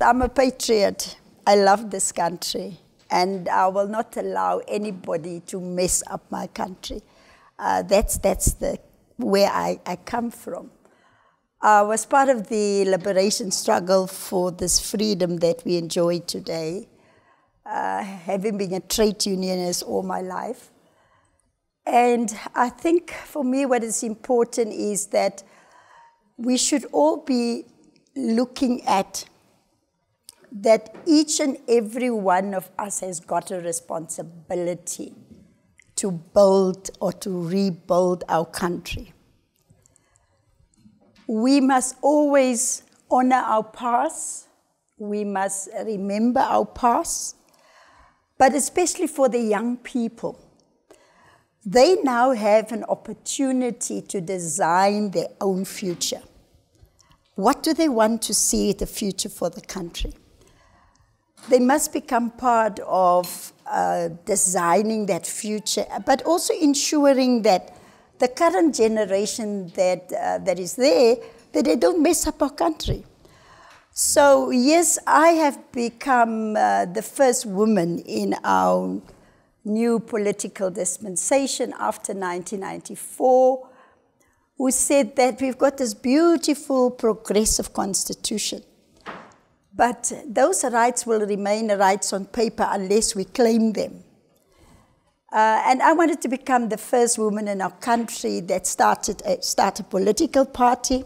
first, I'm a patriot. I love this country, and I will not allow anybody to mess up my country. That's where I come from. I was part of the liberation struggle for this freedom that we enjoy today, having been a trade unionist all my life. And I think for me what is important is that we should all be looking at that each and every one of us has got a responsibility to build or to rebuild our country. We must always honor our past. We must remember our past, but especially for the young people. They now have an opportunity to design their own future. What do they want to see the future for the country? They must become part of designing that future, but also ensuring that the current generation that is there, that they don't mess up our country. So yes, I have become the first woman in our new political dispensation after 1994, who said that we've got this beautiful progressive constitution. But those rights will remain rights on paper unless we claim them. And I wanted to become the first woman in our country that start a political party,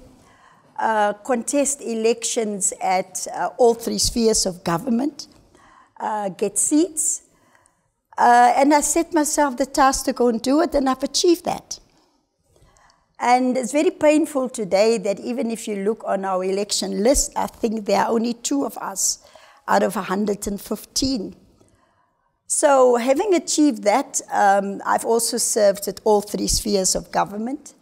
contest elections at all three spheres of government, get seats. And I set myself the task to go and do it, and I've achieved that. And it's very painful today that even if you look on our election list, I think there are only 2 of us out of 115. So having achieved that, I've also served at all 3 spheres of government.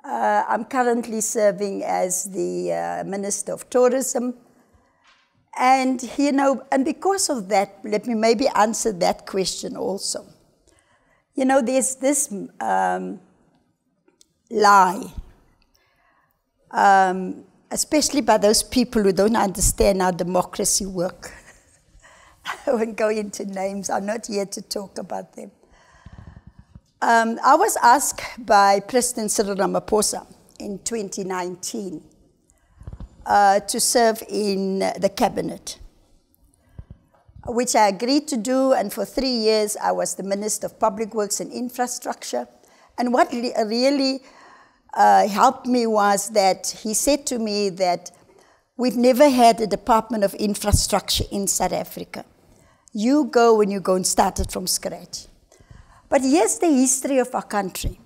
I'm currently serving as the Minister of Tourism. And, you know, and because of that, let me maybe answer that question also. You know, there's this lie, especially by those people who don't understand how democracy works. I won't go into names. I'm not here to talk about them. I was asked by President Cyril Ramaphosa in 2019 to serve in the cabinet, which I agreed to do, and for 3 years I was the Minister of Public Works and Infrastructure. And what really helped me was that he said to me that we've never had a Department of Infrastructure in South Africa. You go and you go and start it from scratch. But here's the history of our country.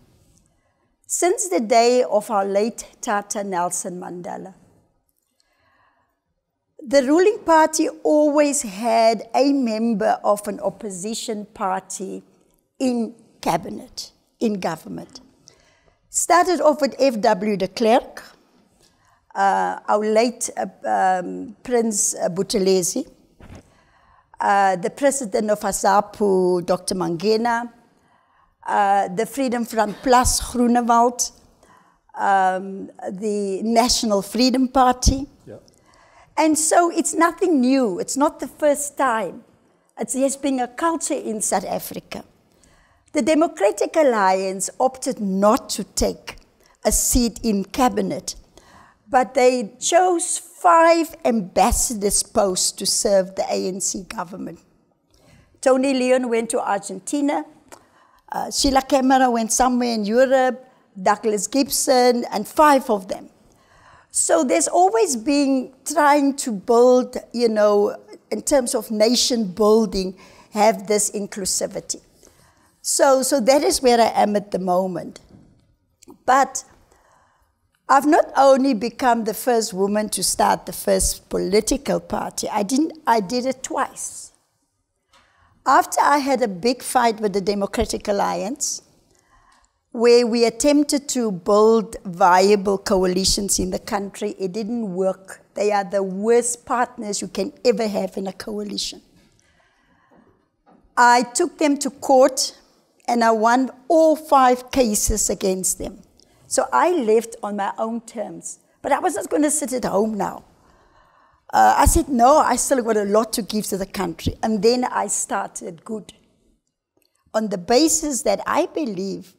Since the day of our late Tata Nelson Mandela, the ruling party always had a member of an opposition party in cabinet, in government. Started off with F.W. de Klerk, our late Prince Buthelezi, the president of ASAPU, Dr. Mangena, the Freedom Front Plus, Groenewald, the National Freedom Party. Yeah. And so it's nothing new. It's not the first time. There's been a culture in South Africa. The Democratic Alliance opted not to take a seat in cabinet, but they chose 5 ambassadors posts to serve the ANC government. Tony Leon went to Argentina, Sheila Camera went somewhere in Europe, Douglas Gibson, and 5 of them. So there's always been trying to build, you know, in terms of nation building, have this inclusivity. So that is where I am at the moment. But I've not only become the first woman to start the first political party, I did it twice. After I had a big fight with the Democratic Alliance, where we attempted to build viable coalitions in the country, it didn't work. They are the worst partners you can ever have in a coalition. I took them to court, and I won all 5 cases against them. So I left on my own terms. But I was not going to sit at home now. I said, no, I still got a lot to give to the country. And then I started good, on the basis that I believe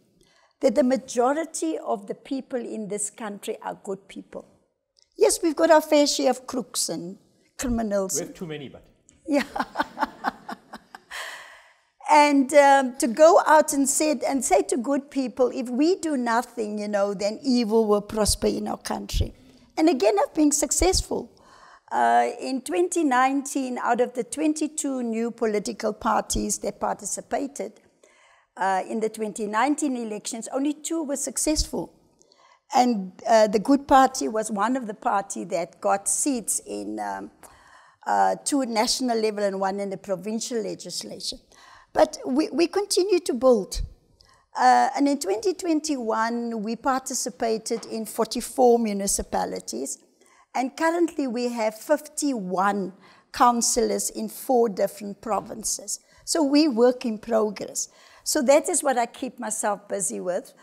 that the majority of the people in this country are good people. Yes, we've got our fair share of crooks and criminals. We have too many, but... Yeah. And to go out and say to good people, if we do nothing, you know, then evil will prosper in our country. And again, I've been successful. In 2019, out of the 22 new political parties that participated in the 2019 elections, only 2 were successful. And the Good Party was one of the parties that got seats in 2 at national level and 1 in the provincial legislation. But we continue to build. And in 2021, we participated in 44 municipalities. And currently, we have 51 councillors in 4 different provinces. So we work in progress. So that is what I keep myself busy with.